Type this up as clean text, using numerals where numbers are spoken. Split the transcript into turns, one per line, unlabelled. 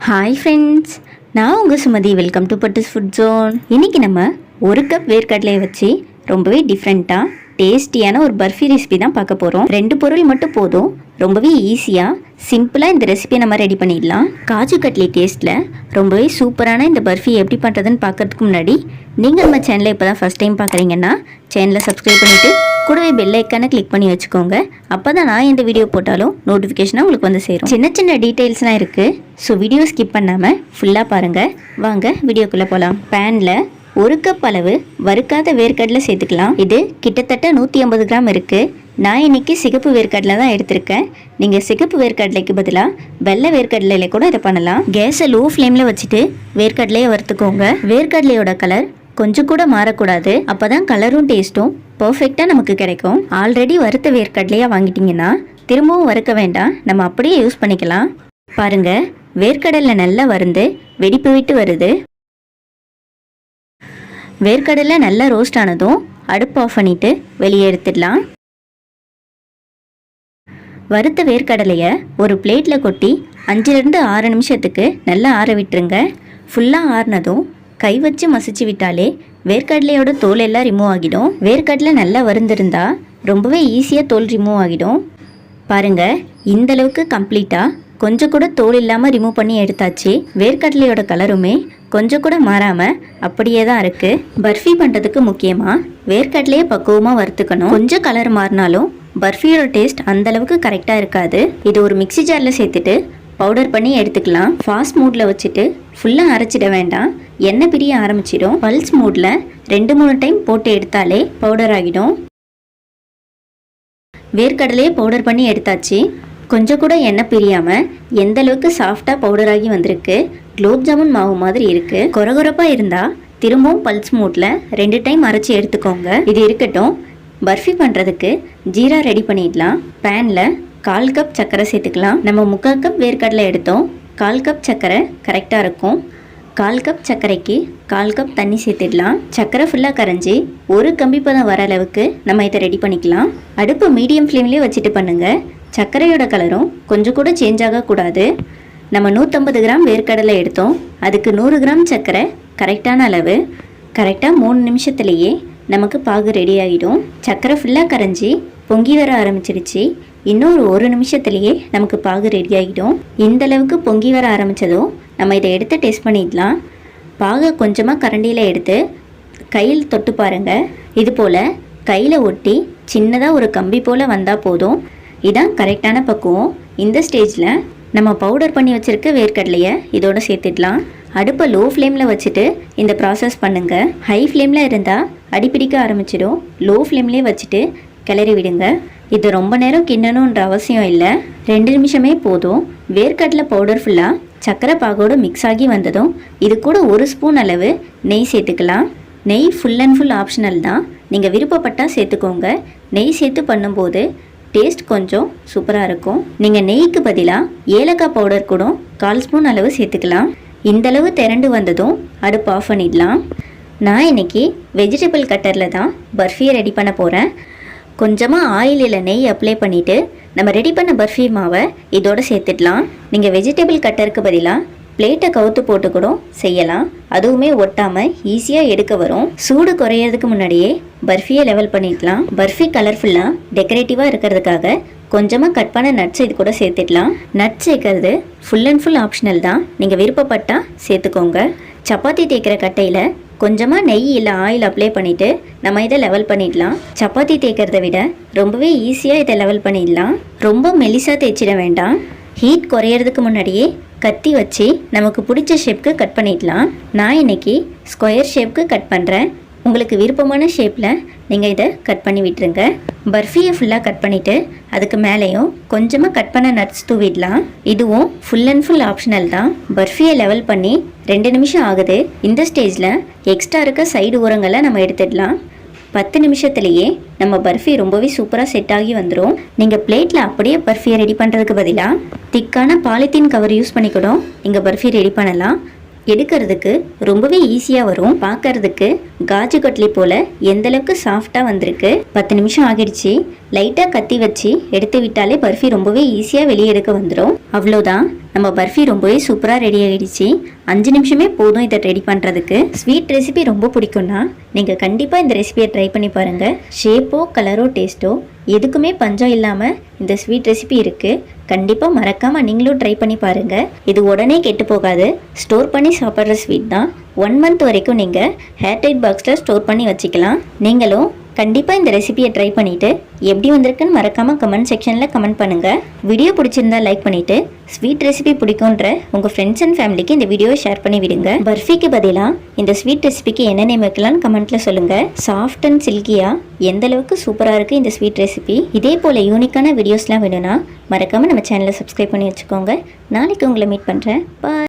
Hi friends, நான் உங்கள் Sumathi. Welcome to Pattu's food zone. இன்றைக்கி நம்ம 1 கப் வேர்க்கடலையை வச்சு ரொம்பவே டிஃப்ரெண்ட்டாக டேஸ்டியான ஒரு பர்ஃபி ரெசிபி தான் பார்க்க போகிறோம். 2 பொருள் மட்டும் போதும். ரொம்பவே ஈஸியாக சிம்பிளாக இந்த ரெசிபியை நம்ம ரெடி பண்ணிடலாம். காஜு கட்லி டேஸ்ட்டில் ரொம்பவே சூப்பரான இந்த பர்ஃபி எப்படி பண்ணுறதுன்னு பார்க்கறதுக்கு முன்னாடி நீங்கள் நம்ம சேனலை இப்போ தான் ஃபஸ்ட் டைம் பார்க்குறீங்கன்னா சேனலை சப்ஸ்கிரைப் பண்ணிவிட்டு கூடவே பெல் ஐக்கானை கிளிக் பண்ணி வச்சுக்கோங்க. அப்போ தான் நான் எந்த வீடியோ போட்டாலும் நோட்டிஃபிகேஷனாக உங்களுக்கு வந்து சேரும். சின்ன சின்ன டீட்டெயில்ஸ்லாம் இருக்குது. ஸோ வீடியோ ஸ்கிப் பண்ணாமல் ஃபுல்லாக பாருங்கள். வாங்க வீடியோக்குள்ளே போகலாம். பேனில் 1 கப் அளவு வறுக்காத வேர்க்கடலை சேர்த்துக்கலாம். இது கிட்டத்தட்ட 150 கிராம் இருக்குது. நான் இன்றைக்கி சிகப்பு வேர்க்கடலை தான் எடுத்திருக்கேன். நீங்கள் சிகப்பு வேர்க்கடலைக்கு பதிலாக வெள்ளை வேர்க்கடலையில் கூட இதை பண்ணலாம். கேஸை லோ ஃப்ளேமில் வச்சுட்டு வேர்க்கடலையை வறுத்துக்கோங்க. வேர்க்கடலையோட கலர் கொஞ்சம் கூட மாறக்கூடாது. அப்போ தான் கலரும் டேஸ்ட்டும் பர்ஃபெக்டாக நமக்கு கிடைக்கும். ஆல்ரெடி வறுத்த வேர்க்கடலையாக வாங்கிட்டிங்கன்னா திரும்பவும் வறுக்க வேண்டாம், நம்ம அப்படியே யூஸ் பண்ணிக்கலாம். பாருங்கள், வேர்க்கடலை நல்லா வறுந்து வெடிப்பு விட்டு வருது. வேர்க்கடலை நல்லா ரோஸ்ட் ஆனதும் அடுப்பு ஆஃப் பண்ணிவிட்டு வெளியே எடுத்துடலாம். வறுத்த வேர்க்கடலையை ஒரு பிளேட்டில் கொட்டி 5-6 நிமிஷத்துக்கு நல்லா ஆற விட்டுருங்க. ஃபுல்லாக ஆறினதும் கை வச்சு மசிச்சு விட்டாலே வேர்க்கடலையோட தோல் எல்லாம் ரிமூவ் ஆகிடும். வேர்க்கடலை நல்லா வறுந்திருந்தா ரொம்பவே ஈஸியாக தோல் ரிமூவ் ஆகிடும். பாருங்கள், இந்தளவுக்கு கம்ப்ளீட்டாக கொஞ்சம் கூட தோல் இல்லாமல் ரிமூவ் பண்ணி எடுத்தாச்சு. வேர்க்கடலையோட கலருமே கொஞ்சம் கூட மாறாமல் அப்படியே தான் இருக்குது. பர்ஃபி பண்ணுறதுக்கு முக்கியமாக வேர்க்கடலையை பக்குவமாக வறுத்துக்கணும். கொஞ்சம் கலர் மாறினாலும் பர்ஃபியோட டேஸ்ட் அந்தளவுக்கு கரெக்டாக இருக்காது. இது ஒரு மிக்ஸி ஜாரில் சேர்த்துட்டு பவுடர் பண்ணி எடுத்துக்கலாம். ஃபாஸ்ட் மூடில் வச்சுட்டு ஃபுல்லாக அரைச்சிட வேண்டாம், எண்ணெய் பிரிய ஆரம்பிச்சிடும். பல்ஸ் மூடில் 2-3 டைம் போட்டு எடுத்தாலே பவுடர் ஆகிடும். வேர்க்கடலையே பவுடர் பண்ணி எடுத்தாச்சு. கொஞ்சம் கூட எண்ணெய் பிரியாமல் எந்த அளவுக்கு சாஃப்டாக பவுடர் ஆகி வந்திருக்கு. குலோப் ஜாமுன் மாவு மாதிரி இருக்குது. கொரகொரப்பாக இருந்தால் திரும்பவும் பல்ஸ் மூடில் 2 டைம் அரைச்சி எடுத்துக்கோங்க. இது இருக்கட்டும். பர்ஃபி பண்ணுறதுக்கு ஜீரா ரெடி பண்ணிடலாம். பேனில் 1/4 கப் சர்க்கரை சேர்த்துக்கலாம். நம்ம 3/4 கப் வேர்க்கடலை எடுத்தோம். 1/4 கப் சர்க்கரை கரெக்டாக இருக்கும். 1/4 கப் சர்க்கரைக்கு 1/4 கப் தண்ணி சேர்த்துடலாம். சர்க்கரை ஃபுல்லாக கரைஞ்சி ஒரு கம்பிப்பதம் வர அளவுக்கு நம்ம இதை ரெடி பண்ணிக்கலாம். அடுப்பு மீடியம் ஃப்ளேம்லேயே வச்சுட்டு பண்ணுங்கள். சர்க்கரையோட கலரும் கொஞ்சம் கூட சேஞ்ச் ஆகக்கூடாது. நம்ம 150 கிராம் வேர்க்கடலை எடுத்தோம். அதுக்கு 100 கிராம் சர்க்கரை கரெக்டான அளவு. கரெக்டாக 3 நிமிஷத்துலேயே நமக்கு பாகு ரெடி ஆகிடும். சர்க்கரை ஃபுல்லாக கரைஞ்சி பொங்கி வர ஆரம்பிச்சிருச்சு. இன்னொரு 1 நிமிஷத்துலேயே நமக்கு பாகு ரெடி ஆகிடும். இந்தளவுக்கு பொங்கி வர ஆரம்பித்ததும் நம்ம இதை எடுத்து டேஸ்ட் பண்ணிடலாம். பாகை கொஞ்சமாக கரண்டியில் எடுத்து கையில் தொட்டு பாருங்கள். இது போல் கையில் ஒட்டி சின்னதாக ஒரு கம்பி போல் வந்தால் போதும். இதான் கரெக்டான பக்குவம். இந்த ஸ்டேஜில் நம்ம பவுடர் பண்ணி வச்சுருக்க வேர்க்கடலையை இதோட சேர்த்துடலாம். அடுப்பை லோ ஃப்ளேமில் வச்சுட்டு இந்த ப்ராசஸ் பண்ணுங்கள். ஹை ஃப்ளேமில் இருந்தால் அடிப்பிடிக்க ஆரம்பிச்சிடும். லோ ஃப்ளேம்லேயே வச்சுட்டு கிளறி விடுங்க. இது ரொம்ப நேரம் கிண்ணணுன்ற அவசியம் இல்லை, 2 நிமிஷமே போதும். வேர்க்கடலை பவுடர் ஃபுல்லாக சர்க்கரை பாகோடு மிக்ஸ் ஆகி வந்ததும் இது கூட 1 ஸ்பூன் அளவு நெய் சேர்த்துக்கலாம். நெய் ஃபுல் அண்ட் ஃபுல் ஆப்ஷனல் தான், நீங்கள் விருப்பப்பட்டால் சேர்த்துக்கோங்க. நெய் சேர்த்து பண்ணும்போது டேஸ்ட் கொஞ்சம் சூப்பராக இருக்கும். நீங்கள் நெய்க்கு பதிலாக ஏலக்காய் பவுடர் கூட 1/4 ஸ்பூன் அளவு சேர்த்துக்கலாம். இந்தளவு திரண்டு வந்ததும் அடுப்பு ஆஃப் பண்ணிடலாம். நான் இன்றைக்கி வெஜிடபிள் கட்டரில் தான் பர்ஃபியை ரெடி பண்ண போகிறேன். கொஞ்சமாக ஆயில் இல்லை நெய் அப்ளை பண்ணிவிட்டு நம்ம ரெடி பண்ண பர்ஃபி மாவை இதோடு சேர்த்துடலாம். நீங்கள் வெஜிடபிள் கட்டருக்கு பதிலாக பிளேட்டை கவுத்து போட்டு கூட செய்யலாம். அதுவுமே ஒட்டாமல் ஈஸியாக எடுக்க வரும். சூடு குறையிறதுக்கு முன்னாடியே பர்ஃபியை லெவல் பண்ணிடலாம். பர்ஃபி கலர்ஃபுல்லாக டெக்கரேட்டிவாக இருக்கிறதுக்காக கொஞ்சமாக கட் பண்ண நட்ஸ் இது கூட சேர்த்துடலாம். நட்ஸ் சேர்க்கறது ஃபுல் அண்ட் ஃபுல் ஆப்ஷனல் தான், நீங்கள் விருப்பப்பட்டால் சேர்த்துக்கோங்க. சப்பாத்தி தேய்க்கிற கட்டையில் கொஞ்சமாக நெய் இல்லை ஆயில் அப்ளை பண்ணிவிட்டு நம்ம இதை லெவல் பண்ணிடலாம். சப்பாத்தி தேய்க்கிறத விட ரொம்பவே ஈஸியாக இதை லெவல் பண்ணிடலாம். ரொம்ப மெலிசாக தேய்ச்சிட வேண்டாம். ஹீட் குறையிறதுக்கு முன்னாடியே கத்தி வச்சு நமக்கு பிடிச்ச ஷேப்புக்கு கட் பண்ணிடலாம். நான் இன்றைக்கி ஸ்கொயர் ஷேப்புக்கு கட் பண்ணுறேன். உங்களுக்கு விருப்பமான ஷேப்பில் நீங்கள் இதை கட் பண்ணி விட்டுருங்க. பர்ஃபியை ஃபுல்லாக கட் பண்ணிவிட்டு அதுக்கு மேலேயும் கொஞ்சமாக கட் பண்ண நட்ஸ் தூவிடலாம். இதுவும் ஃபுல் அண்ட் ஃபுல் ஆப்ஷனல் தான். பர்ஃபியை லெவல் பண்ணி 2 நிமிஷம் ஆகுது. இந்த ஸ்டேஜில் எக்ஸ்ட்ரா இருக்க சைடு உரங்களை நம்ம எடுத்துடலாம். 10 நிமிஷத்துலேயே நம்ம பர்ஃபி ரொம்பவே சூப்பராக செட் ஆகி வந்துடும். நீங்கள் பிளேட்டில் அப்படியே பர்ஃபியை ரெடி பண்ணுறதுக்கு பதிலாக திக்கான பாலித்தீன் கவர் யூஸ் பண்ணிக்கூட நீங்கள் பர்ஃபி ரெடி பண்ணலாம். எடுக்கிறதுக்கு ரொம்பவே ஈஸியாக வரும். பார்க்கறதுக்கு காஜு கட்லி போல் எந்தளவுக்கு சாஃப்டாக வந்திருக்கு. 10 நிமிஷம் ஆகிடுச்சு. லைட்டாக கத்தி வச்சு எடுத்து விட்டாலே பர்ஃபி ரொம்பவே ஈஸியாக வெளியே எடுக்க வந்துடும். அவ்வளோதான், நம்ம பர்ஃபி ரொம்பவே சூப்பராக ரெடி ஆகிடுச்சு. 5 நிமிஷமே போதும் இதை ரெடி பண்ணுறதுக்கு. ஸ்வீட் ரெசிபி ரொம்ப பிடிக்கும்னா நீங்கள் கண்டிப்பாக இந்த ரெசிபியை ட்ரை பண்ணி பாருங்கள். ஷேப்போ கலரோ டேஸ்ட்டோ எதுக்குமே பஞ்சம் இல்லாமல் இந்த ஸ்வீட் ரெசிபி இருக்குது. கண்டிப்பாக மறக்காமல் நீங்களும் ட்ரை பண்ணி பாருங்கள். இது உடனே கெட்டு போகாது. ஸ்டோர் பண்ணி சாப்பிட்ற ஸ்வீட் தான். 1 மந்த் வரைக்கும் நீங்கள் ஏர்டைட் பாக்ஸில் ஸ்டோர் பண்ணி வச்சுக்கலாம். நீங்களும் கண்டிப்பாக இந்த ரெசிபியை ட்ரை பண்ணிவிட்டு எப்படி வந்திருக்குன்னு மறக்காமல் கமெண்ட் செக்ஷனில் கமெண்ட் பண்ணுங்கள். வீடியோ பிடிச்சிருந்தா லைக் பண்ணிவிட்டு ஸ்வீட் ரெசிபி பிடிக்குன்ற உங்கள் ஃப்ரெண்ட்ஸ் அண்ட் ஃபேமிலிக்கு இந்த வீடியோவை ஷேர் பண்ணி விடுங்க. பர்ஃபிக்கு பதிலாக இந்த ஸ்வீட் ரெசிபிக்கு என்ன நேம் வைக்கலாம்னு கமெண்ட்டில் சொல்லுங்கள். சாஃப்ட் அண்ட் சில்கியாக எந்த அளவுக்கு சூப்பராக இருக்குது இந்த ஸ்வீட் ரெசிபி. இதே போல் யூனிக்கான வீடியோஸ்லாம் வேணும்னா மறக்காமல் நம்ம சேனலை சப்ஸ்கிரைப் பண்ணி வச்சுக்கோங்க. நாளைக்கு உங்களை மீட் பண்ணுறேன். பாய்.